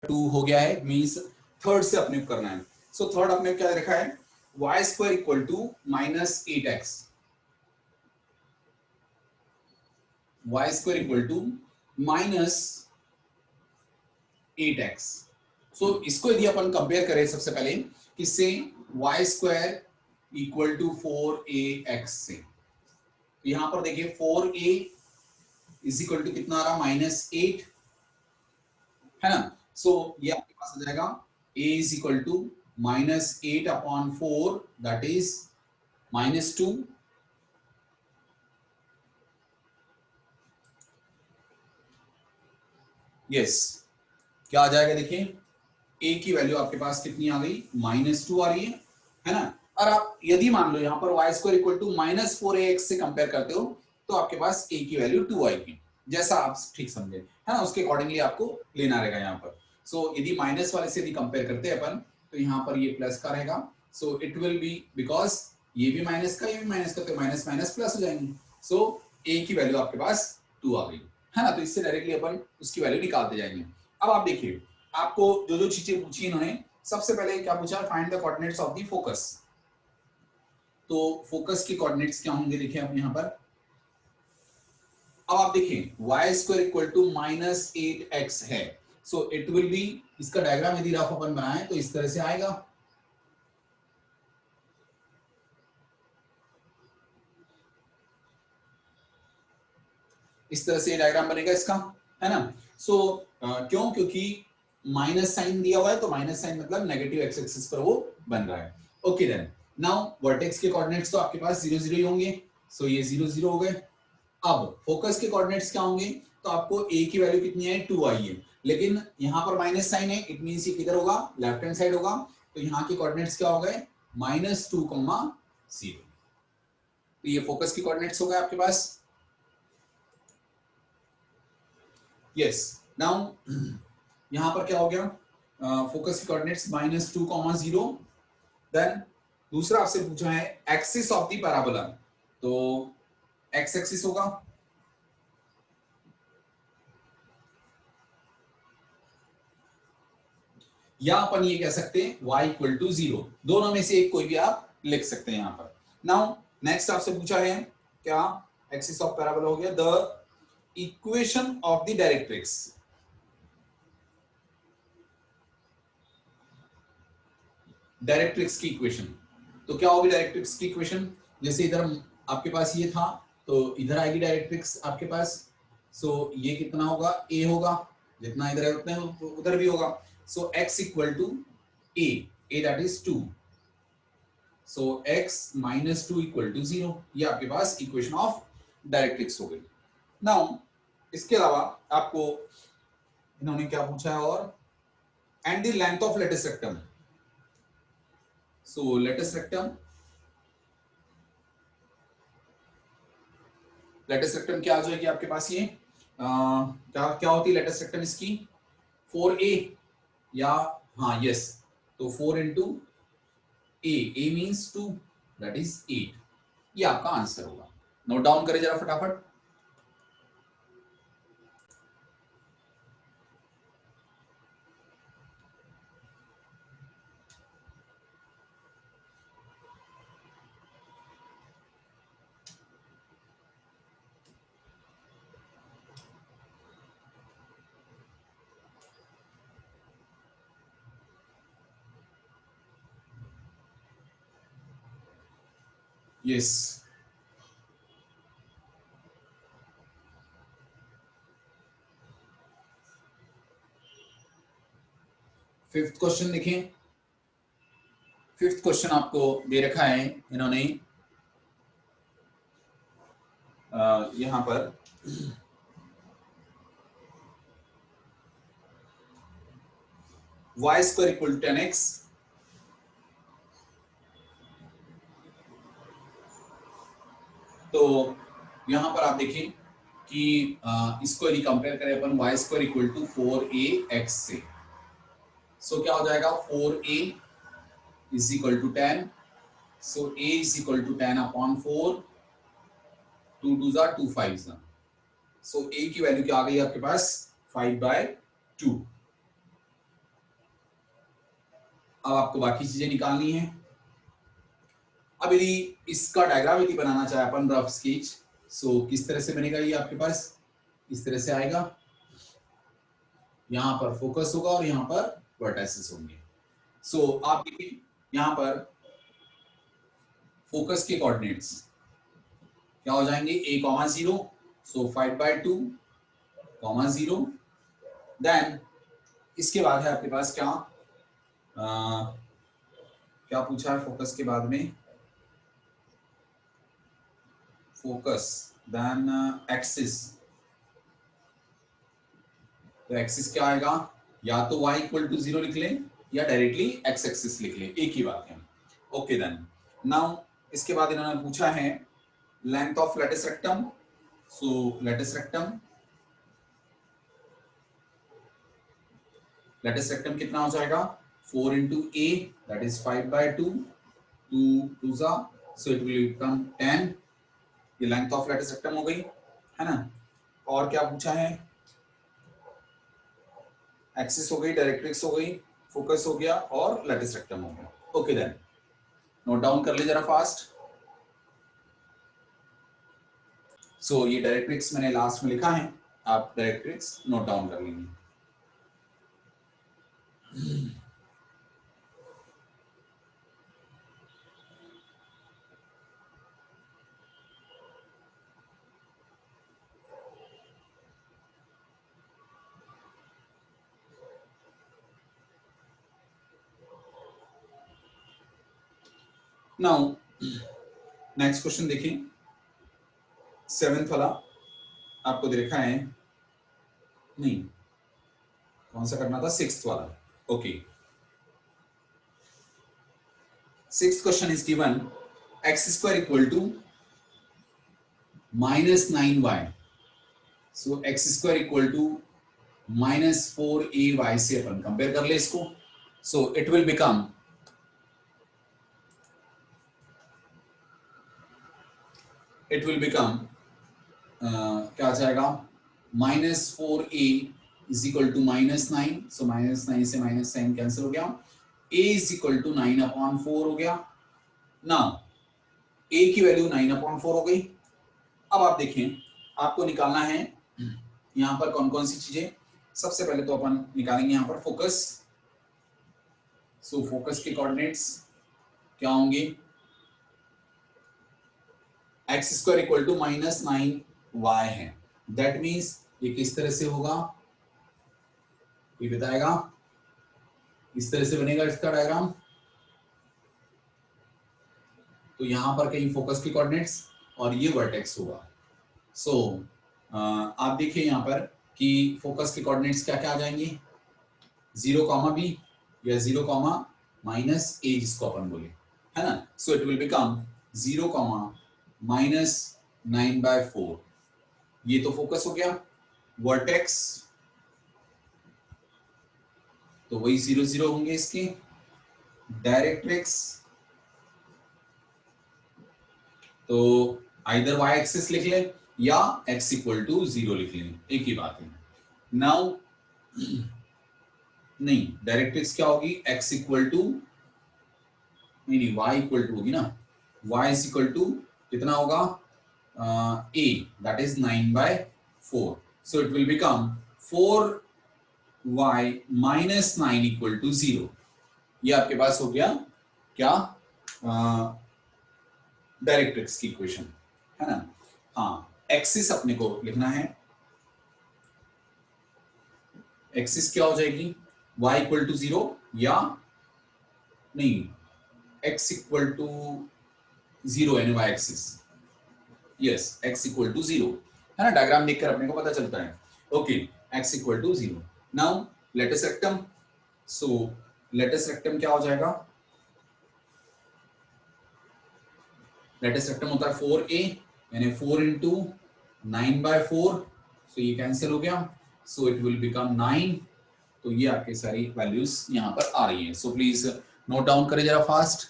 2 हो गया है, मींस थर्ड से अपने करना है। सो थर्ड अपने क्या लिखा है, y square equal to minus 8x, y square equal to minus 8x। So इसको यदि अपन कंपेयर करें सबसे पहले किससे, y square equal to 4ax से, तो यहां पर देखिए 4a इज इक्वल टू कितना आ रहा, -8 है ना। सो ये आपके पास आ जाएगा a is equal to -8/4 that is -2। Yes, क्या आ जाएगा देखिए, a की वैल्यू आपके पास कितनी आ गई, -2 आ रही है ना। और आप यदि मान लो यहाँ पर y square equal to -4ax से कंपेयर करते हो तो आपके पास a की वैल्यू 2 आएगी, जैसा आप ठीक समझे है ना, उसके अकॉर्डिंगली आपको लेना रहेगा यहाँ पर। सो यदि माइनस वाले से यदि कंपेयर करते हैं अपन तो यहाँ पर ये प्लस का रहेगा। सो इट विल बी, बिकॉज ये भी माइनस का, ये भी माइनस का, तो माइनस माइनस प्लस हो जाएंगे। सो a की वैल्यू आपके पास 2 आ गई है ना, तो इससे डायरेक्टली अपन उसकी वैल्यू निकालते जाएंगे। अब आप देखिए आपको जो जो चीजें पूछी इन्होंने, सबसे पहले क्या पूछा, find the coordinates of the focus. तो फोकस के कोऑर्डिनेट्स क्या होंगे देखिए आप यहाँ पर। अब आप देखिए y square equal to -8x है, सो इट विल बी, इसका डायग्राम यदि रफ अपन बनाए तो इस तरह से आएगा। इस तरह से डायग्राम बनेगा इसका, है ना। सो क्यों, क्योंकि माइनस साइन दिया हुआ है, तो माइनस साइन मतलब नेगेटिव एक्स एक्सिस पर वो बन रहा है। ओके देन, नाउ वर्टेक्स के कोऑर्डिनेट्स तो आपके पास 0 0 ही होंगे, सो ये 0 0 हो गए। अब फोकस के कोऑर्डिनेट्स क्या होंगे, तो आपको ए की वैल्यू कितनी है, 2 आई है, लेकिन यहां पर माइनस साइन है, इट मींस ये किधर होगा, लेफ्ट हैंड साइड होगा, तो यहाँ के कोऑर्डिनेट्स क्या हो गए, -2, 0। तो ये फोकस के कोऑर्डिनेट्स हो गए आपके पास। यस, नाउ यहां पर क्या हो गया, फोकस के कोऑर्डिनेट्स -2, 0। देन दूसरा आपसे पूछा है एक्सिस ऑफ द पैराबोला, तो एक्स एक्सिस होगा, या अपन ये कह सकते हैं y इक्वल टू 0, दोनों में से एक कोई भी आप लिख सकते हैं यहां पर। नाउ नेक्स्ट आपसे पूछा है क्या, एक्सिस ऑफ पैराबोला हो गया, the equation of the directrix. Directrix की इक्वेशन, तो क्या होगी डायरेक्ट्रिक्स की इक्वेशन, जैसे इधर आपके पास ये था तो इधर आएगी डायरेक्ट्रिक्स आपके पास। सो ये कितना होगा, a होगा, जितना इधर है उतना उधर भी होगा। So x equal to a that is 2, so x -2 equal to 0, ये आपके पास इक्वेशन ऑफ डायरेक्ट्रिक्स हो गई। नाउ इसके अलावा आपको इन्होंने क्या पूछा है, और and the length of latus rectum. So lettuce rectum, latus rectum क्या आ जाएगी आपके पास, ये क्या क्या होती है लेटिस रेक्टम इसकी, 4a, या हाँ यस, तो 4 into a means 2 that is 8, ये आपका आंसर होगा। नोट डाउन करें जरा फटाफट। यस, फिफ्थ क्वेश्चन देखें। फिफ्थ क्वेश्चन आपको दे रखा है इन्होंने यहां पर, y square equal to 10x, तो यहां पर आप देखें कि इसको यदि कंपेयर करें अपन y square equal to 4ax से, सो क्या हो जाएगा, 4a is equal to 10, so a is equal to 10/4, 2 2 जा 2 5 जा, सो a की वैल्यू क्या आ गई आपके पास, 5/2। अब आपको बाकी चीजें निकालनी है। अब यदि इसका डायग्राम यदि बनाना चाहे अपन रफ स्केच, सो किस तरह से बनेगा ये आपके पास इस तरह से आएगा। यहाँ पर फोकस होगा और यहाँ पर वर्टिसेस होंगे। सो आप देखिए यहाँ पर फोकस के कोऑर्डिनेट्स क्या हो जाएंगे, a,0, सो 5/2, 0। देन इसके बाद है आपके पास क्या क्या पूछा है फोकस के बाद में, फोकस देन एक्सिस। तो एक्सिस क्या आएगा, या तो y = 0 लिख लें या डायरेक्टली x एक्सिस लिख लें, एक ही बात है। ओके देन नाउ इसके बाद इन्होंने पूछा है length of latus rectum. So lettuce rectum कितना हो जाएगा, 4 × a, that is 5/2, 2 2s, so it will become 10। ये लेंथ ऑफ लेटिस रेक्टम हो गई, है ना। और क्या पूछा है, एक्सिस हो गई, डायरेक्ट्रिक्स हो गई, फोकस हो गया और लेटिस रेक्टम हो गया। ओके देन नोट डाउन कर ले जरा फास्ट। सो ये डायरेक्ट्रिक्स मैंने लास्ट में लिखा है, आप डायरेक्ट्रिक्स नोट डाउन कर लेंगे। नाउ नेक्स्ट क्वेश्चन देखिए, 7th वाला आपको देखा है, नहीं कौन सा करना था, 6th वाला। Okay 6th question is given x² = -9y। So x² = -4ay से अपन कंपेयर कर ले इसको। सो इट विल बिकम क्या आ जाएगा, -4a = -9। सो -9 से -9 कैंसिल हो गया, a = 9/4 हो गया। नाउ a की वैल्यू 9/4 हो गई। अब आप देखें आपको निकालना है यहां पर कौन कौन सी चीजें। सबसे पहले तो अपन निकालेंगे यहां पर फोकस। सो फोकस के कोऑर्डिनेट्स क्या होंगे, x² = -9y है। दैट मीन्स ये किस तरह से होगा, ये बताएगा, इस तरह से बनेगा इसका डायग्राम। तो यहां पर कहीं फोकस के कोऑर्डिनेट्स और ये वर्टेक्स होगा। सो आप देखिए यहां पर कि फोकस के कोऑर्डिनेट्स क्या क्या आ जाएंगे, 0,b या 0,-a जिसको अपन बोले, है ना। सो इट विल बिकम 0,-9/4। ये तो फोकस हो गया। वर्टेक्स तो वही 0 0 होंगे इसके। डायरेक्ट्रिक्स तो आइदर y एक्सिस लिख ले या x = 0 लिख लें, एक ही बात है। नाउ नहीं, डायरेक्ट्रिक्स क्या होगी, x = नहीं y = होगी ना, y = कितना होगा, a, that is 9/4। So it will become 4y - 9 = 0। ये आपके पास हो गया क्या, डायरेक्ट्रिक्स की इक्वेशन, है ना। हाँ एक्सिस अपने को लिखना है, एक्सिस क्या हो जाएगी, y = 0 या नहीं, x = 0 यानी y एक्सिस, यस x = 0, है ना। डायग्राम देखकर अपने को पता चलता है। Okay x = 0। Now let us rectum. So lettuce rectum क्या हो जाएगा, लेटिस रेक्टम होता है 4a यानी 4 × 9/4। सो ये कैंसिल हो गया। सो इट विल बिकम 9। तो ये आपकी सारी वैल्यूज यहाँ पर आ रही है। सो प्लीज नोट डाउन करें जरा फास्ट।